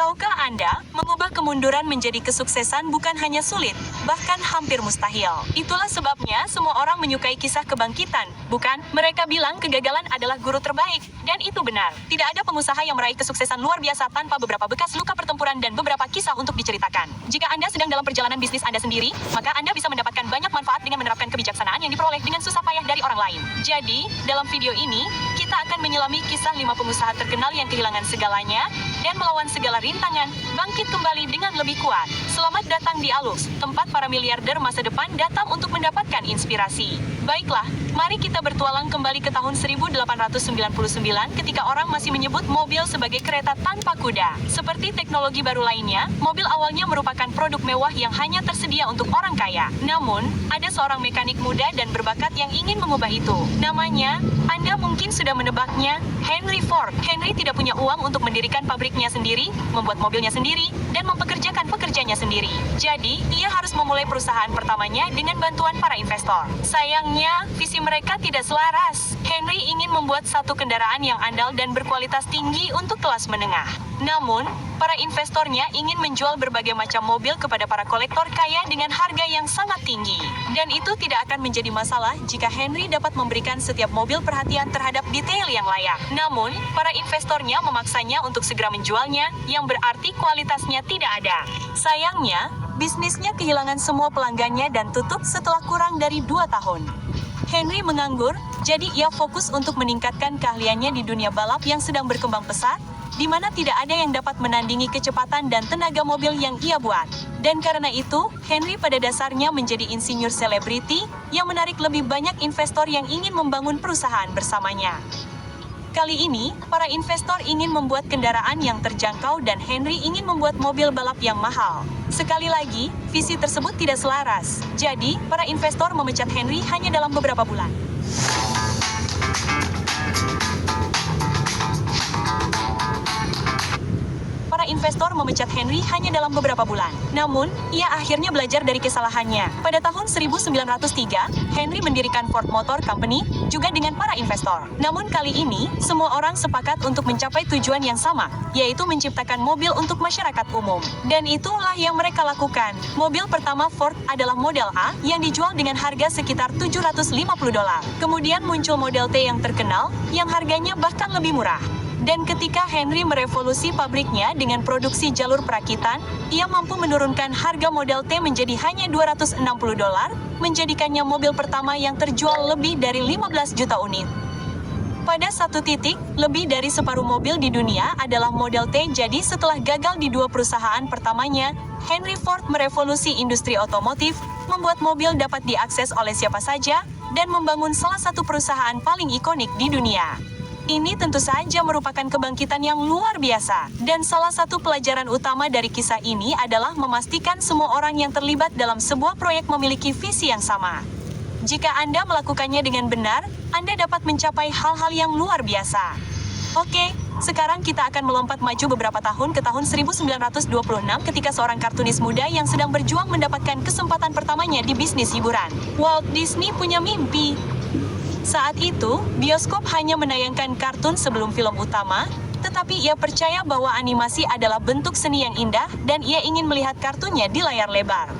Tahukah Anda, mengubah kemunduran menjadi kesuksesan bukan hanya sulit, bahkan hampir mustahil. Itulah sebabnya semua orang menyukai kisah kebangkitan, bukan? Mereka bilang kegagalan adalah guru terbaik, dan itu benar. Tidak ada pengusaha yang meraih kesuksesan luar biasa tanpa beberapa bekas luka pertempuran dan beberapa kisah untuk diceritakan. Jika Anda sedang dalam perjalanan bisnis Anda sendiri, maka Anda bisa mendapatkan banyak manfaat dengan menerapkan kebijaksanaan yang diperoleh dengan susah payah dari orang lain. Jadi, dalam video ini, kita akan menyelami kisah 5 pengusaha terkenal yang kehilangan segalanya, dan melawan segala rintangan, bangkit kembali dengan lebih kuat. Selamat datang di Alux, tempat para miliarder masa depan datang untuk mendapatkan inspirasi. Baiklah, mari kita bertualang kembali ke tahun 1899 ketika orang masih menyebut mobil sebagai kereta tanpa kuda. Seperti teknologi baru lainnya, mobil awalnya merupakan produk mewah yang hanya tersedia untuk orang kaya. Namun, ada seorang mekanik muda dan berbakat yang ingin mengubah itu. Namanya, Anda mungkin sudah menebaknya, Henry Ford. Henry tidak punya uang untuk mendirikan pabriknya sendiri, membuat mobilnya sendiri, dan mempekerjakan pekerjanya sendiri. Jadi, ia harus memulai perusahaan pertamanya dengan bantuan para investor. Sayangnya, visi mereka tidak selaras. Henry ingin membuat satu kendaraan yang andal dan berkualitas tinggi untuk kelas menengah. Namun, para investornya ingin menjual berbagai macam mobil kepada para kolektor kaya dengan harga yang sangat tinggi. Dan itu tidak akan menjadi masalah jika Henry dapat memberikan setiap mobil perhatian terhadap detail yang layak. Namun, para investornya memaksanya untuk segera menjualnya, yang berarti kualitasnya tidak ada. Sayangnya, bisnisnya kehilangan semua pelanggannya dan tutup setelah kurang dari 2 tahun. Henry menganggur, jadi ia fokus untuk meningkatkan keahliannya di dunia balap yang sedang berkembang pesat, di mana tidak ada yang dapat menandingi kecepatan dan tenaga mobil yang ia buat. Dan karena itu, Henry pada dasarnya menjadi insinyur selebriti yang menarik lebih banyak investor yang ingin membangun perusahaan bersamanya. Kali ini, para investor ingin membuat kendaraan yang terjangkau dan Henry ingin membuat mobil balap yang mahal. Sekali lagi, visi tersebut tidak selaras. Jadi, para investor memecat Henry hanya dalam beberapa bulan. Para investor memecat Henry hanya dalam beberapa bulan. Namun, ia akhirnya belajar dari kesalahannya. Pada tahun 1903, Henry mendirikan Ford Motor Company, juga dengan para investor. Namun kali ini, semua orang sepakat untuk mencapai tujuan yang sama, yaitu menciptakan mobil untuk masyarakat umum. Dan itulah yang mereka lakukan. Mobil pertama Ford adalah Model A, yang dijual dengan harga sekitar $750. Kemudian muncul Model T yang terkenal, yang harganya bahkan lebih murah. Dan ketika Henry merevolusi pabriknya dengan produksi jalur perakitan, ia mampu menurunkan harga Model T menjadi hanya $260, menjadikannya mobil pertama yang terjual lebih dari 15 juta unit. Pada satu titik, lebih dari separuh mobil di dunia adalah Model T. Jadi setelah gagal di 2 perusahaan pertamanya, Henry Ford merevolusi industri otomotif, membuat mobil dapat diakses oleh siapa saja, dan membangun salah satu perusahaan paling ikonik di dunia. Ini tentu saja merupakan kebangkitan yang luar biasa, dan salah satu pelajaran utama dari kisah ini adalah memastikan semua orang yang terlibat dalam sebuah proyek memiliki visi yang sama. Jika Anda melakukannya dengan benar, Anda dapat mencapai hal-hal yang luar biasa. Oke, sekarang kita akan melompat maju beberapa tahun ke tahun 1926 ketika seorang kartunis muda yang sedang berjuang mendapatkan kesempatan pertamanya di bisnis hiburan. Walt Disney punya mimpi. Saat itu, bioskop hanya menayangkan kartun sebelum film utama, tetapi ia percaya bahwa animasi adalah bentuk seni yang indah dan ia ingin melihat kartunnya di layar lebar.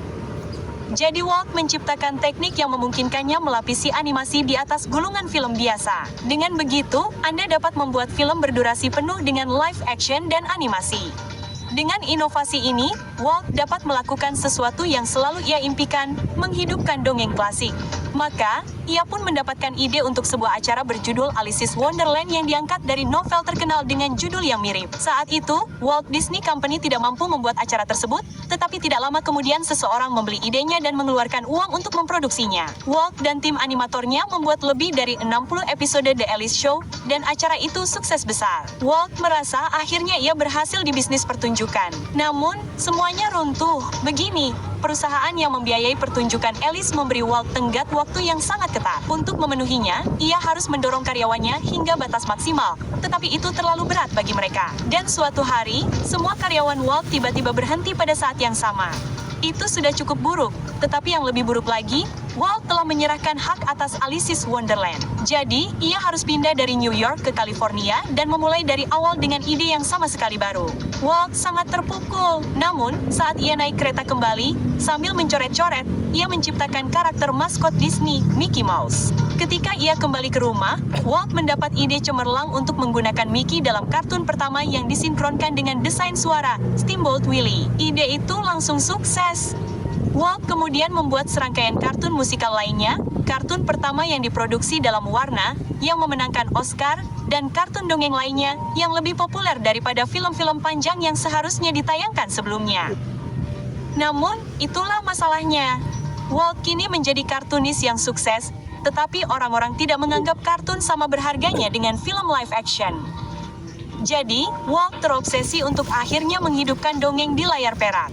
Jadi Walt menciptakan teknik yang memungkinkannya melapisi animasi di atas gulungan film biasa. Dengan begitu, Anda dapat membuat film berdurasi penuh dengan live action dan animasi. Dengan inovasi ini, Walt dapat melakukan sesuatu yang selalu ia impikan, menghidupkan dongeng klasik. Maka, ia pun mendapatkan ide untuk sebuah acara berjudul Alice's Wonderland yang diangkat dari novel terkenal dengan judul yang mirip. Saat itu, Walt Disney Company tidak mampu membuat acara tersebut, tetapi tidak lama kemudian seseorang membeli idenya dan mengeluarkan uang untuk memproduksinya. Walt dan tim animatornya membuat lebih dari 60 episode The Alice Show, dan acara itu sukses besar. Walt merasa akhirnya ia berhasil di bisnis pertunjukan. Namun, semuanya runtuh. Begini, perusahaan yang membiayai pertunjukan Alice memberi Walt tenggat waktu yang sangat ketat. Untuk memenuhinya, ia harus mendorong karyawannya hingga batas maksimal, tetapi itu terlalu berat bagi mereka. Dan suatu hari, semua karyawan Walt tiba-tiba berhenti pada saat yang sama. Itu sudah cukup buruk. Tetapi yang lebih buruk lagi, Walt telah menyerahkan hak atas Alice's Wonderland. Jadi, ia harus pindah dari New York ke California dan memulai dari awal dengan ide yang sama sekali baru. Walt sangat terpukul. Namun, saat ia naik kereta kembali, sambil mencoret-coret, ia menciptakan karakter maskot Disney, Mickey Mouse. Ketika ia kembali ke rumah, Walt mendapat ide cemerlang untuk menggunakan Mickey dalam kartun pertama yang disinkronkan dengan desain suara, Steamboat Willie. Ide itu langsung sukses. Walt kemudian membuat serangkaian kartun musikal lainnya, kartun pertama yang diproduksi dalam warna, yang memenangkan Oscar, dan kartun dongeng lainnya yang lebih populer daripada film-film panjang yang seharusnya ditayangkan sebelumnya. Namun, itulah masalahnya. Walt kini menjadi kartunis yang sukses, tetapi orang-orang tidak menganggap kartun sama berharganya dengan film live action. Jadi, Walt terobsesi untuk akhirnya menghidupkan dongeng di layar perak.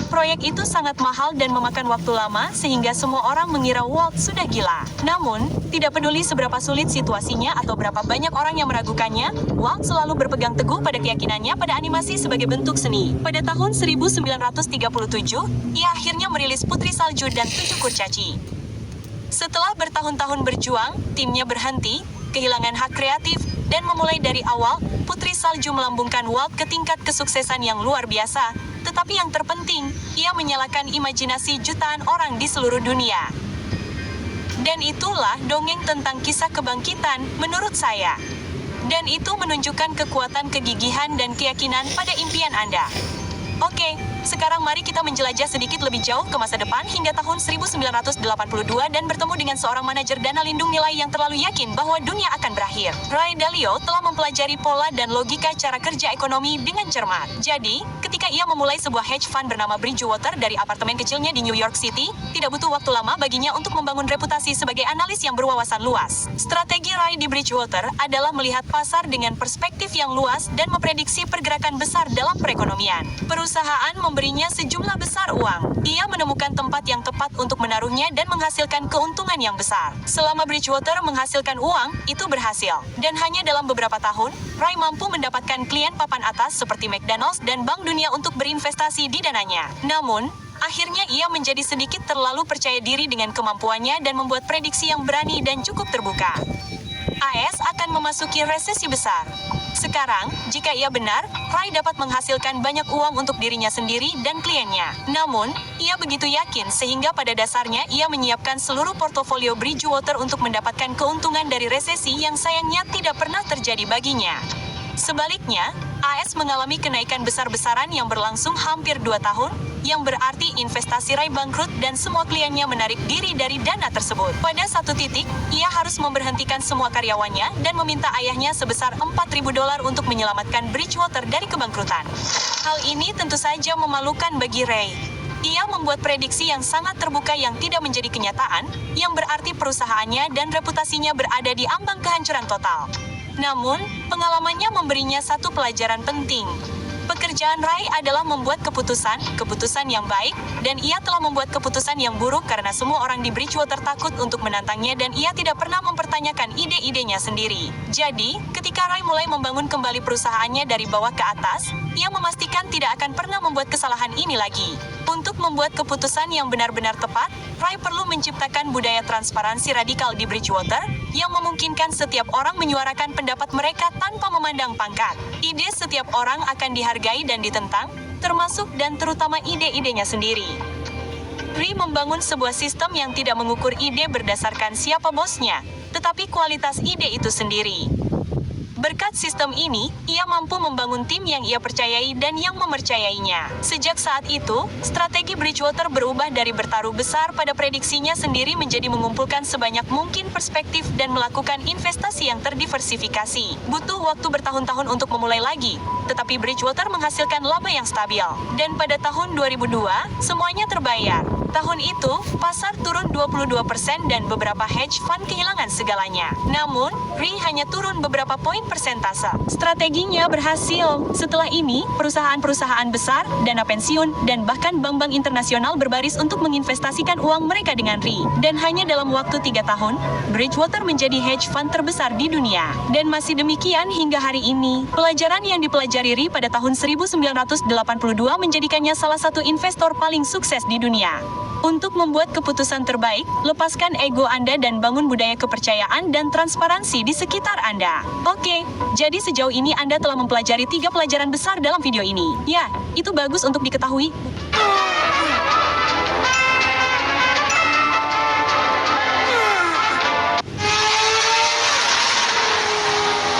Proyek itu sangat mahal dan memakan waktu lama sehingga semua orang mengira Walt sudah gila. Namun, tidak peduli seberapa sulit situasinya atau berapa banyak orang yang meragukannya, Walt selalu berpegang teguh pada keyakinannya pada animasi sebagai bentuk seni. Pada tahun 1937, ia akhirnya merilis Putri Salju dan 7 Kurcaci. Setelah bertahun-tahun berjuang, timnya berhenti, kehilangan hak kreatif, dan memulai dari awal, Putri Salju melambungkan Walt ke tingkat kesuksesan yang luar biasa. Tetapi yang terpenting, ia menyalakan imajinasi jutaan orang di seluruh dunia. Dan itulah dongeng tentang kisah kebangkitan, menurut saya. Dan itu menunjukkan kekuatan kegigihan dan keyakinan pada impian Anda. Oke, sekarang mari kita menjelajah sedikit lebih jauh ke masa depan hingga tahun 1982 dan bertemu dengan seorang manajer dana lindung nilai yang terlalu yakin bahwa dunia akan berakhir. Ray Dalio telah mempelajari pola dan logika cara kerja ekonomi dengan cermat. Jadi, ketika ia memulai sebuah hedge fund bernama Bridgewater dari apartemen kecilnya di New York City, tidak butuh waktu lama baginya untuk membangun reputasi sebagai analis yang berwawasan luas. Strategi Ray di Bridgewater adalah melihat pasar dengan perspektif yang luas dan memprediksi pergerakan besar dalam perekonomian. Perusahaan memberinya sejumlah besar uang. Ia menemukan tempat yang tepat untuk menaruhnya dan menghasilkan keuntungan yang besar. Selama Bridgewater menghasilkan uang, itu berhasil. Dan hanya dalam beberapa tahun, Ray mampu mendapatkan klien papan atas seperti McDonald's dan Bank Dunia untuk berinvestasi di dananya. Namun, akhirnya ia menjadi sedikit terlalu percaya diri dengan kemampuannya dan membuat prediksi yang berani dan cukup terbuka. AS akan memasuki resesi besar. Sekarang, jika ia benar, Ray dapat menghasilkan banyak uang untuk dirinya sendiri dan kliennya. Namun, ia begitu yakin sehingga pada dasarnya ia menyiapkan seluruh portofolio Bridgewater untuk mendapatkan keuntungan dari resesi yang sayangnya tidak pernah terjadi baginya. Sebaliknya, AS mengalami kenaikan besar-besaran yang berlangsung hampir 2 tahun, yang berarti investasi Ray bangkrut dan semua kliennya menarik diri dari dana tersebut. Pada satu titik, ia harus memberhentikan semua karyawannya dan meminta ayahnya sebesar $4.000 untuk menyelamatkan Bridgewater dari kebangkrutan. Hal ini tentu saja memalukan bagi Ray. Ia membuat prediksi yang sangat terbuka yang tidak menjadi kenyataan, yang berarti perusahaannya dan reputasinya berada di ambang kehancuran total. Namun, pengalamannya memberinya satu pelajaran penting. Pekerjaan Ray adalah membuat keputusan yang baik, dan ia telah membuat keputusan yang buruk karena semua orang di Bridgewater takut untuk menantangnya dan ia tidak pernah mempertanyakan ide-idenya sendiri. Jadi, ketika Ray mulai membangun kembali perusahaannya dari bawah ke atas, ia memastikan tidak akan pernah membuat kesalahan ini lagi. Untuk membuat keputusan yang benar-benar tepat, Ray perlu menciptakan budaya transparansi radikal di Bridgewater, yang memungkinkan setiap orang menyuarakan pendapat mereka tanpa memandang pangkat. Ide setiap orang akan dihargai dan ditentang, termasuk dan terutama ide-idenya sendiri. Ray membangun sebuah sistem yang tidak mengukur ide berdasarkan siapa bosnya, tetapi kualitas ide itu sendiri. Berkat sistem ini, ia mampu membangun tim yang ia percayai dan yang mempercayainya. Sejak saat itu, strategi Bridgewater berubah dari bertaruh besar pada prediksinya sendiri menjadi mengumpulkan sebanyak mungkin perspektif dan melakukan investasi yang terdiversifikasi. Butuh waktu bertahun-tahun untuk memulai lagi, tetapi Bridgewater menghasilkan laba yang stabil. Dan pada tahun 2002, semuanya terbayar. Tahun itu, pasar turun 22% dan beberapa hedge fund kehilangan segalanya. Namun, Ray hanya turun beberapa poin persentase. Strateginya berhasil. Setelah ini, perusahaan-perusahaan besar, dana pensiun, dan bahkan bank-bank internasional berbaris untuk menginvestasikan uang mereka dengan Ray. Dan hanya dalam waktu 3 tahun, Bridgewater menjadi hedge fund terbesar di dunia. Dan masih demikian hingga hari ini. Pelajaran yang dipelajari Ray pada tahun 1982 menjadikannya salah satu investor paling sukses di dunia. Untuk membuat keputusan terbaik, lepaskan ego Anda dan bangun budaya kepercayaan dan transparansi di sekitar Anda. Oke, jadi sejauh ini Anda telah mempelajari 3 pelajaran besar dalam video ini. Ya, itu bagus untuk diketahui.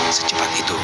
Secepat itu.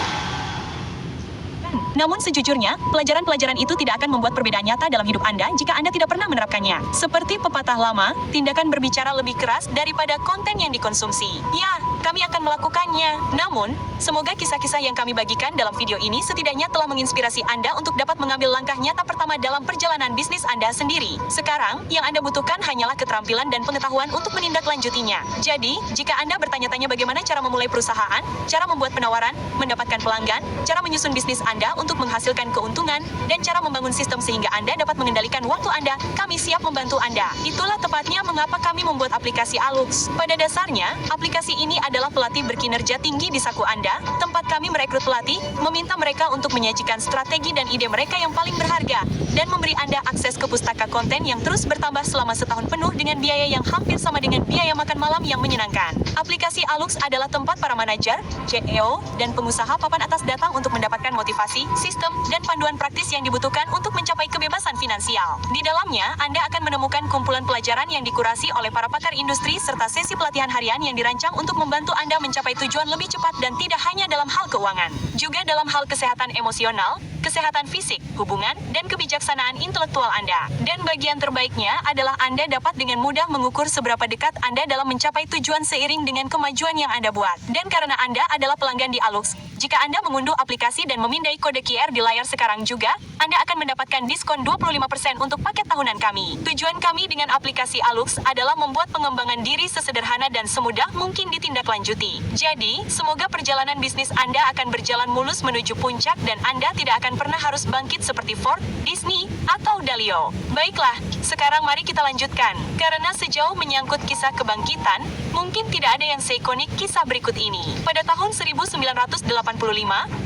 Namun sejujurnya, pelajaran-pelajaran itu tidak akan membuat perbedaan nyata dalam hidup Anda jika Anda tidak pernah menerapkannya. Seperti pepatah lama, tindakan berbicara lebih keras daripada konten yang dikonsumsi. Ya, kami akan melakukannya. Namun, semoga kisah-kisah yang kami bagikan dalam video ini setidaknya telah menginspirasi Anda untuk dapat mengambil langkah nyata pertama dalam perjalanan bisnis Anda sendiri. Sekarang, yang Anda butuhkan hanyalah keterampilan dan pengetahuan untuk menindaklanjutinya. Jadi, jika Anda bertanya-tanya bagaimana cara memulai perusahaan, cara membuat penawaran, mendapatkan pelanggan, cara menyusun bisnis Anda untuk menghasilkan keuntungan, dan cara membangun sistem sehingga Anda dapat mengendalikan waktu Anda, kami siap membantu Anda. Itulah tepatnya mengapa kami membuat aplikasi Alux. Pada dasarnya, aplikasi ini adalah pelatih berkinerja tinggi di saku Anda, tempat kami merekrut pelatih, meminta mereka untuk menyajikan strategi dan ide mereka yang paling berharga, dan memberi Anda akses ke pustaka konten yang terus bertambah selama setahun penuh dengan biaya yang hampir sama dengan biaya makan malam yang menyenangkan. Aplikasi Alux adalah tempat para manajer, CEO, dan pengusaha papan atas datang untuk mendapatkan motivasi, sistem, dan panduan praktis yang dibutuhkan untuk mencapai kebebasan finansial. Di dalamnya, Anda akan menemukan kumpulan pelajaran yang dikurasi oleh para pakar industri serta sesi pelatihan harian yang dirancang untuk membantu Anda mencapai tujuan lebih cepat dan tidak hanya dalam hal keuangan, juga dalam hal kesehatan emosional, kesehatan fisik, hubungan, dan kebijaksanaan intelektual Anda. Dan bagian terbaiknya adalah Anda dapat dengan mudah mengukur seberapa dekat Anda dalam mencapai tujuan seiring dengan kemajuan yang Anda buat. Dan karena Anda adalah pelanggan di Alux, jika Anda mengunduh aplikasi dan memindai kode QR di layar sekarang juga, Anda akan mendapatkan diskon 25% untuk paket tahunan kami. Tujuan kami dengan aplikasi Alux adalah membuat pengembangan diri sesederhana dan semudah mungkin ditindaklanjuti. Jadi, semoga perjalanan bisnis Anda akan berjalan mulus menuju puncak dan Anda tidak akan pernah harus bangkit seperti Ford, Disney, atau Dalio. Baiklah, sekarang mari kita lanjutkan. Karena sejauh menyangkut kisah kebangkitan, mungkin tidak ada yang seikonik kisah berikut ini. Pada tahun 1985,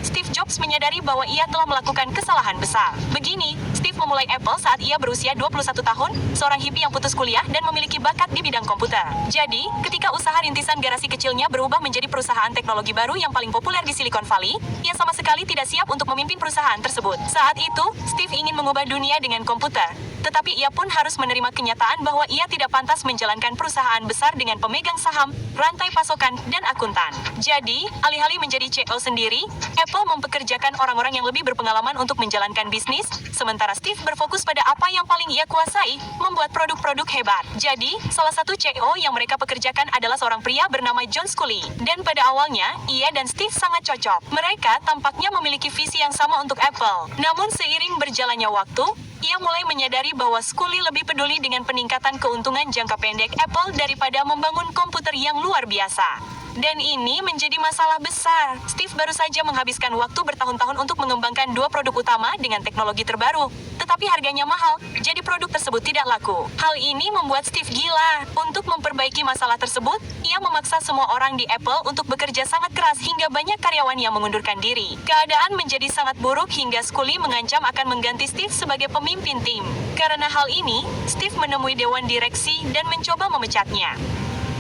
Steve Jobs menyadari bahwa ia telah melakukan kesalahan besar. Begini, Steve memulai Apple saat ia berusia 21 tahun, seorang hippie yang putus kuliah dan memiliki bakat di bidang komputer. Jadi, ketika usaha rintisan garasi kecilnya berubah menjadi perusahaan teknologi baru yang paling populer di Silicon Valley, ia sama sekali tidak siap untuk memimpin perusahaan tersebut. Saat itu, Steve ingin mengubah dunia dengan komputer. Tetapi ia pun harus menerima kenyataan bahwa ia tidak pantas menjalankan perusahaan besar dengan pemegang saham, rantai pasokan, dan akuntan. Jadi, alih-alih menjadi CEO sendiri, Apple mempekerjakan orang-orang yang lebih berpengalaman untuk menjalankan bisnis, sementara Steve berfokus pada apa yang paling ia kuasai, membuat produk-produk hebat. Jadi, salah satu CEO yang mereka pekerjakan adalah seorang pria bernama John Sculley. Dan pada awalnya, ia dan Steve sangat cocok. Mereka tampaknya memiliki visi yang sama untuk Apple. Namun seiring berjalannya waktu, ia mulai menyadari bahwa Sculley lebih peduli dengan peningkatan keuntungan jangka pendek Apple daripada membangun komputer yang luar biasa. Dan ini menjadi masalah besar. Steve baru saja menghabiskan waktu bertahun-tahun untuk mengembangkan 2 produk utama dengan teknologi terbaru. Tetapi harganya mahal, jadi produk tersebut tidak laku. Hal ini membuat Steve gila. Untuk memperbaiki masalah tersebut, ia memaksa semua orang di Apple untuk bekerja sangat keras hingga banyak karyawan yang mengundurkan diri. Keadaan menjadi sangat buruk hingga Sculley mengancam akan mengganti Steve sebagai pemimpin tim. Karena hal ini, Steve menemui dewan direksi dan mencoba memecatnya.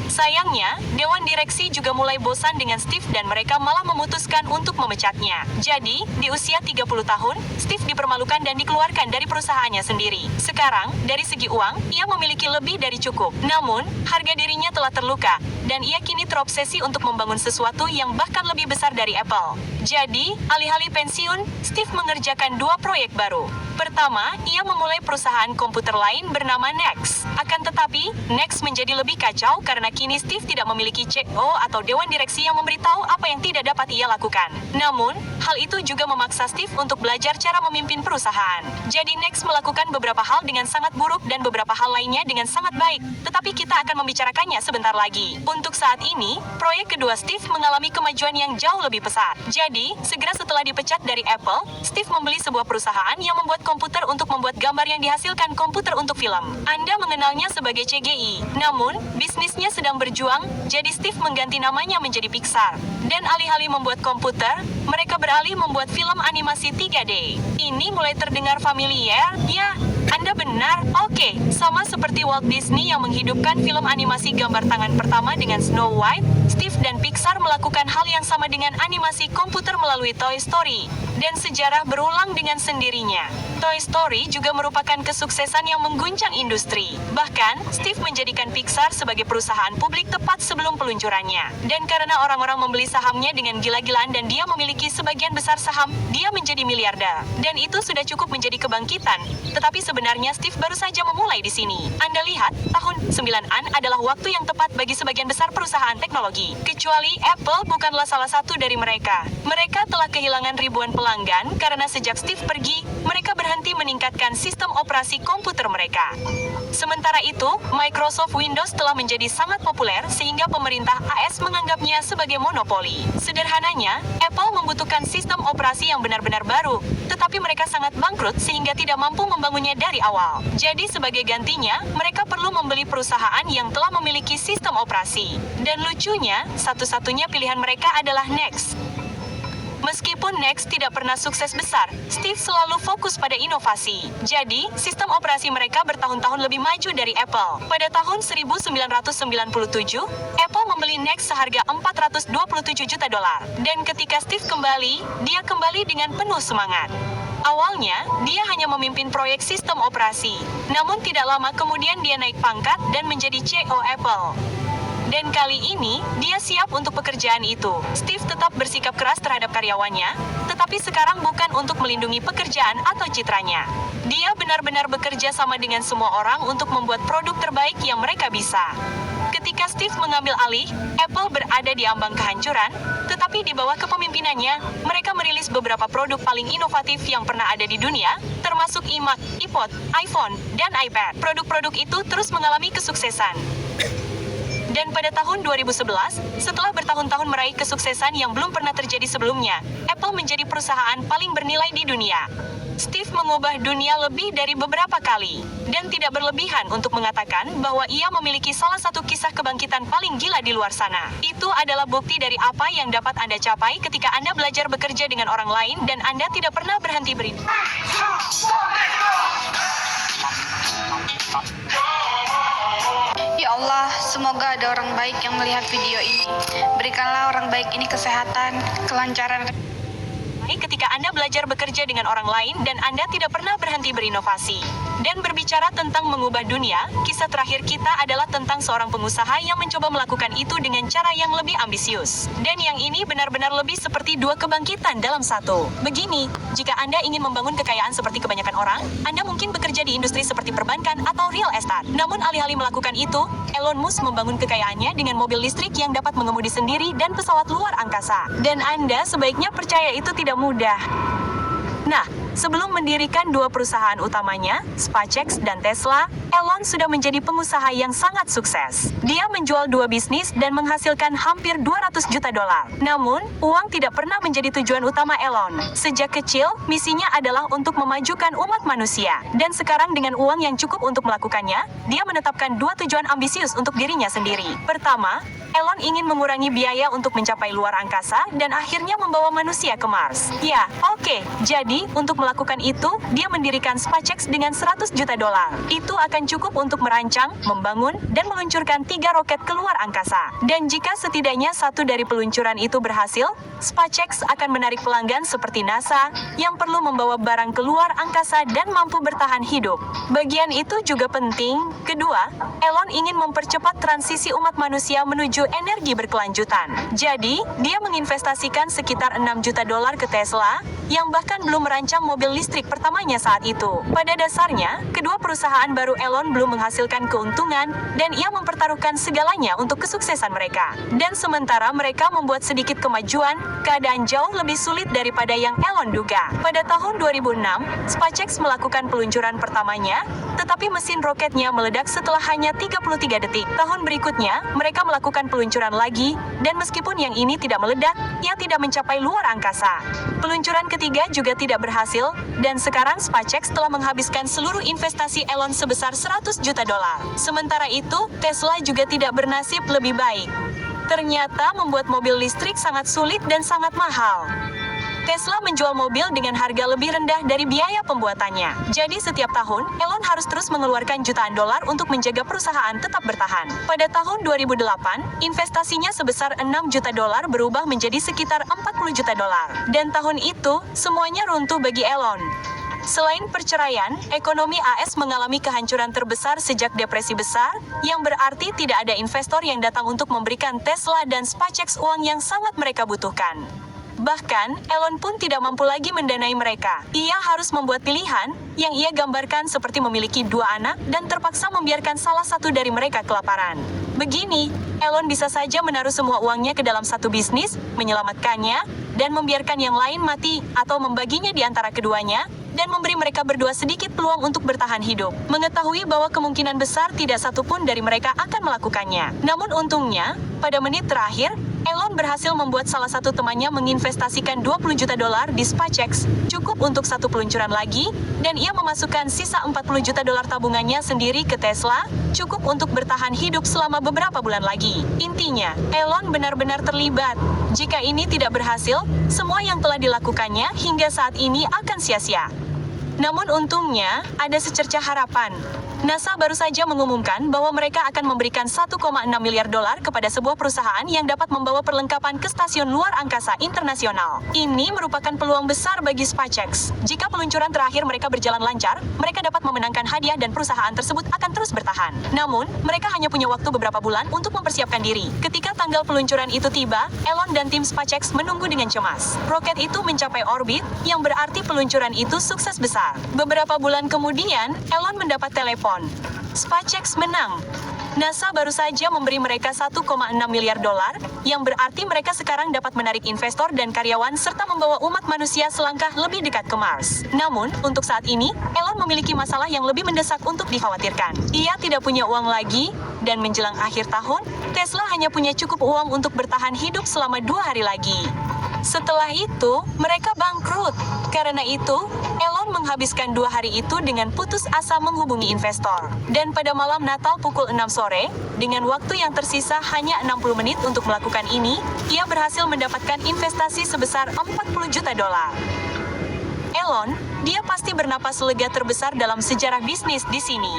Sayangnya, dewan direksi juga mulai bosan dengan Steve dan mereka malah memutuskan untuk memecatnya. Jadi, di usia 30 tahun, Steve dipermalukan dan dikeluarkan dari perusahaannya sendiri. Sekarang, dari segi uang, ia memiliki lebih dari cukup. Namun, harga dirinya telah terluka, dan ia kini terobsesi untuk membangun sesuatu yang bahkan lebih besar dari Apple. Jadi, alih-alih pensiun, Steve mengerjakan 2 proyek baru. Pertama, ia memulai perusahaan komputer lain bernama Next. Akan tetapi, Next menjadi lebih kacau karena kini Steve tidak memiliki CEO atau dewan direksi yang memberitahu apa yang tidak dapat ia lakukan. Namun, hal itu juga memaksa Steve untuk belajar cara memimpin perusahaan. Jadi Next melakukan beberapa hal dengan sangat buruk dan beberapa hal lainnya dengan sangat baik. Tetapi kita akan membicarakannya sebentar lagi. Untuk saat ini, proyek kedua Steve mengalami kemajuan yang jauh lebih pesat. Jadi, segera setelah dipecat dari Apple, Steve membeli sebuah perusahaan yang membuat komputer untuk membuat gambar yang dihasilkan komputer untuk film. Anda mengenalnya sebagai CGI. Namun, bisnisnya sedang berjuang, jadi Steve mengganti namanya menjadi Pixar. Dan alih-alih membuat komputer, mereka beralih beralih membuat film animasi 3D. Ini mulai terdengar familiar? Ya, Anda benar. Oke, sama seperti Walt Disney yang menghidupkan film animasi gambar tangan pertama dengan Snow White, Steve dan Pixar melakukan hal yang sama dengan animasi komputer melalui Toy Story. Dan sejarah berulang dengan sendirinya. Toy Story juga merupakan kesuksesan yang mengguncang industri. Bahkan, Steve menjadikan Pixar sebagai perusahaan publik tepat sebelum peluncurannya. Dan karena orang-orang membeli sahamnya dengan gila-gilaan dan dia memiliki sebagian besar saham, dia menjadi miliarder. Dan itu sudah cukup menjadi kebangkitan. Tetapi sebenarnya Steve baru saja memulai di sini. Anda lihat, tahun 90-an adalah waktu yang tepat bagi sebagian besar perusahaan teknologi. Kecuali Apple bukanlah salah satu dari mereka. Mereka telah kehilangan ribuan pelanggan karena sejak Steve pergi, mereka berhenti meningkatkan sistem operasi komputer mereka. Sementara itu, Microsoft Windows telah menjadi sangat populer sehingga pemerintah AS menganggapnya sebagai monopoli. Sederhananya, Apple membutuhkan sistem operasi yang benar-benar baru, tetapi mereka sangat bangkrut sehingga tidak mampu membangunnya dari awal. Jadi sebagai gantinya, mereka perlu membeli perusahaan yang telah memiliki sistem operasi. Dan lucunya, satu-satunya pilihan mereka adalah Next. Meskipun Next tidak pernah sukses besar, Steve selalu fokus pada inovasi. Jadi, sistem operasi mereka bertahun-tahun lebih maju dari Apple. Pada tahun 1997, Apple membeli Next seharga $427 juta. Dan ketika Steve kembali, dia kembali dengan penuh semangat. Awalnya, dia hanya memimpin proyek sistem operasi. Namun tidak lama kemudian dia naik pangkat dan menjadi CEO Apple. Dan kali ini, dia siap untuk pekerjaan itu. Steve tetap bersikap keras terhadap karyawannya, tetapi sekarang bukan untuk melindungi pekerjaan atau citranya. Dia benar-benar bekerja sama dengan semua orang untuk membuat produk terbaik yang mereka bisa. Ketika Steve mengambil alih, Apple berada di ambang kehancuran, tetapi di bawah kepemimpinannya, mereka merilis beberapa produk paling inovatif yang pernah ada di dunia, termasuk iMac, iPod, iPhone, dan iPad. Produk-produk itu terus mengalami kesuksesan. Dan pada tahun 2011, setelah bertahun-tahun meraih kesuksesan yang belum pernah terjadi sebelumnya, Apple menjadi perusahaan paling bernilai di dunia. Steve mengubah dunia lebih dari beberapa kali, dan tidak berlebihan untuk mengatakan bahwa ia memiliki salah satu kisah kebangkitan paling gila di luar sana. Itu adalah bukti dari apa yang dapat Anda capai ketika Anda belajar bekerja dengan orang lain dan Anda tidak pernah berhenti berinovasi. Ya Allah, semoga ada orang baik yang melihat video ini. Berikanlah orang baik ini kesehatan, kelancaran. Ketika Anda belajar bekerja dengan orang lain dan Anda tidak pernah berhenti berinovasi. Dan berbicara tentang mengubah dunia, kisah terakhir kita adalah tentang seorang pengusaha yang mencoba melakukan itu dengan cara yang lebih ambisius. Dan yang ini benar-benar lebih seperti dua kebangkitan dalam satu. Begini, jika Anda ingin membangun kekayaan seperti kebanyakan orang, Anda mungkin bekerja di industri seperti perbankan atau real estate. Namun alih-alih melakukan itu, Elon Musk membangun kekayaannya dengan mobil listrik yang dapat mengemudi sendiri dan pesawat luar angkasa. Dan Anda sebaiknya percaya itu tidak mudah. Nah, sebelum mendirikan dua perusahaan utamanya, SpaceX dan Tesla, Elon sudah menjadi pengusaha yang sangat sukses. Dia menjual dua bisnis dan menghasilkan hampir $200 juta. Namun, uang tidak pernah menjadi tujuan utama Elon. Sejak kecil, misinya adalah untuk memajukan umat manusia. Dan sekarang dengan uang yang cukup untuk melakukannya, dia menetapkan dua tujuan ambisius untuk dirinya sendiri. Pertama, Elon ingin mengurangi biaya untuk mencapai luar angkasa dan akhirnya membawa manusia ke Mars. Ya, oke. Jadi, untuk melakukan itu, dia mendirikan SpaceX dengan $100 juta. Itu akan cukup untuk merancang, membangun, dan meluncurkan 3 roket ke luar angkasa. Dan jika setidaknya satu dari peluncuran itu berhasil, SpaceX akan menarik pelanggan seperti NASA, yang perlu membawa barang ke luar angkasa dan mampu bertahan hidup. Bagian itu juga penting. Kedua, Elon ingin mempercepat transisi umat manusia menuju energi berkelanjutan. Jadi, dia menginvestasikan sekitar $6 juta ke Tesla, yang bahkan belum merancang mobil listrik pertamanya saat itu. Pada dasarnya, kedua perusahaan baru Elon belum menghasilkan keuntungan, dan ia mempertaruhkan segalanya untuk kesuksesan mereka. Dan sementara mereka membuat sedikit kemajuan, keadaan jauh lebih sulit daripada yang Elon duga. Pada tahun 2006, SpaceX melakukan peluncuran pertamanya, tetapi mesin roketnya meledak setelah hanya 33 detik. Tahun berikutnya, mereka melakukan peluncuran lagi, dan meskipun yang ini tidak meledak, ia tidak mencapai luar angkasa. Peluncuran ketiga juga tidak berhasil, dan sekarang SpaceX telah menghabiskan seluruh investasi Elon sebesar $100 juta. Sementara itu, Tesla juga tidak bernasib lebih baik. Ternyata membuat mobil listrik sangat sulit dan sangat mahal. Tesla menjual mobil dengan harga lebih rendah dari biaya pembuatannya. Jadi setiap tahun, Elon harus terus mengeluarkan jutaan dolar untuk menjaga perusahaan tetap bertahan. Pada tahun 2008, investasinya sebesar 6 juta dolar berubah menjadi sekitar 40 juta dolar. Dan tahun itu, semuanya runtuh bagi Elon. Selain perceraian, ekonomi AS mengalami kehancuran terbesar sejak depresi besar, yang berarti tidak ada investor yang datang untuk memberikan Tesla dan SpaceX uang yang sangat mereka butuhkan. Bahkan, Elon pun tidak mampu lagi mendanai mereka. Ia harus membuat pilihan, yang ia gambarkan seperti memiliki 2 anak dan terpaksa membiarkan salah satu dari mereka kelaparan. Begini, Elon bisa saja menaruh semua uangnya ke dalam satu bisnis, menyelamatkannya, dan membiarkan yang lain mati, atau membaginya di antara keduanya, dan memberi mereka berdua sedikit peluang untuk bertahan hidup. Mengetahui bahwa kemungkinan besar tidak satupun dari mereka akan melakukannya. Namun untungnya, pada menit terakhir, Elon berhasil membuat salah satu temannya menginvestasikan 20 juta dolar di SpaceX, cukup untuk satu peluncuran lagi, dan ia memasukkan sisa 40 juta dolar tabungannya sendiri ke Tesla, cukup untuk bertahan hidup selama beberapa bulan lagi. Intinya, Elon benar-benar terlibat. Jika ini tidak berhasil, semua yang telah dilakukannya hingga saat ini akan sia-sia. Namun untungnya, ada secercah harapan. NASA baru saja mengumumkan bahwa mereka akan memberikan 1,6 miliar dolar kepada sebuah perusahaan yang dapat membawa perlengkapan ke stasiun luar angkasa internasional. Ini merupakan peluang besar bagi SpaceX. Jika peluncuran terakhir mereka berjalan lancar, mereka dapat memenangkan hadiah dan perusahaan tersebut akan terus bertahan. Namun, mereka hanya punya waktu beberapa bulan untuk mempersiapkan diri. Ketika tanggal peluncuran itu tiba, Elon dan tim SpaceX menunggu dengan cemas. Roket itu mencapai orbit, yang berarti peluncuran itu sukses besar. Beberapa bulan kemudian, Elon mendapat telepon. SpaceX menang. NASA baru saja memberi mereka 1,6 miliar dolar, yang berarti mereka sekarang dapat menarik investor dan karyawan serta membawa umat manusia selangkah lebih dekat ke Mars. Namun, untuk saat ini, Elon memiliki masalah yang lebih mendesak untuk dikhawatirkan. Ia tidak punya uang lagi, dan menjelang akhir tahun, Tesla hanya punya cukup uang untuk bertahan hidup selama 2 hari lagi. Setelah itu, mereka bangkrut. Karena itu, Elon menghabiskan 2 hari itu dengan putus asa menghubungi investor. Dan pada malam Natal pukul 6 sore, dengan waktu yang tersisa hanya 60 menit untuk melakukan ini, ia berhasil mendapatkan investasi sebesar 40 juta dolar. Elon, dia pasti bernapas lega terbesar dalam sejarah bisnis di sini.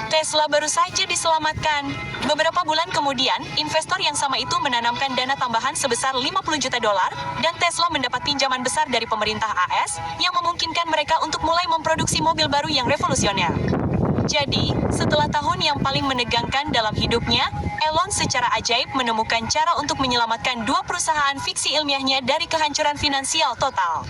Tesla baru saja diselamatkan. Beberapa bulan kemudian, investor yang sama itu menanamkan dana tambahan sebesar 50 juta dolar, dan Tesla mendapat pinjaman besar dari pemerintah AS, yang memungkinkan mereka untuk mulai memproduksi mobil baru yang revolusioner. Jadi, setelah tahun yang paling menegangkan dalam hidupnya, Elon secara ajaib menemukan cara untuk menyelamatkan 2 perusahaan fiksi ilmiahnya dari kehancuran finansial total.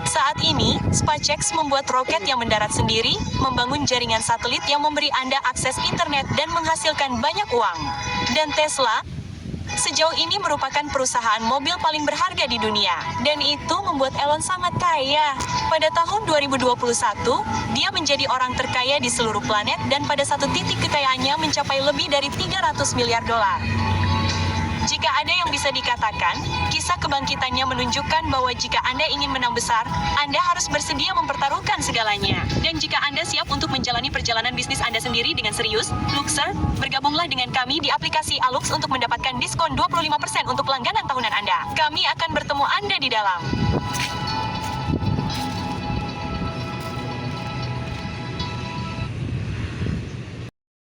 Saat ini, SpaceX membuat roket yang mendarat sendiri, membangun jaringan satelit yang memberi Anda akses internet dan menghasilkan banyak uang. Dan Tesla, sejauh ini merupakan perusahaan mobil paling berharga di dunia. Dan itu membuat Elon sangat kaya. Pada tahun 2021, dia menjadi orang terkaya di seluruh planet dan pada satu titik kekayaannya mencapai lebih dari 300 miliar dolar. Jika ada yang bisa dikatakan, kisah kebangkitannya menunjukkan bahwa jika Anda ingin menang besar, Anda harus bersedia mempertaruhkan segalanya. Dan jika Anda siap untuk menjalani perjalanan bisnis Anda sendiri dengan serius, Luxer, bergabunglah dengan kami di aplikasi Alux untuk mendapatkan diskon 25% untuk langganan tahunan Anda. Kami akan bertemu Anda di dalam.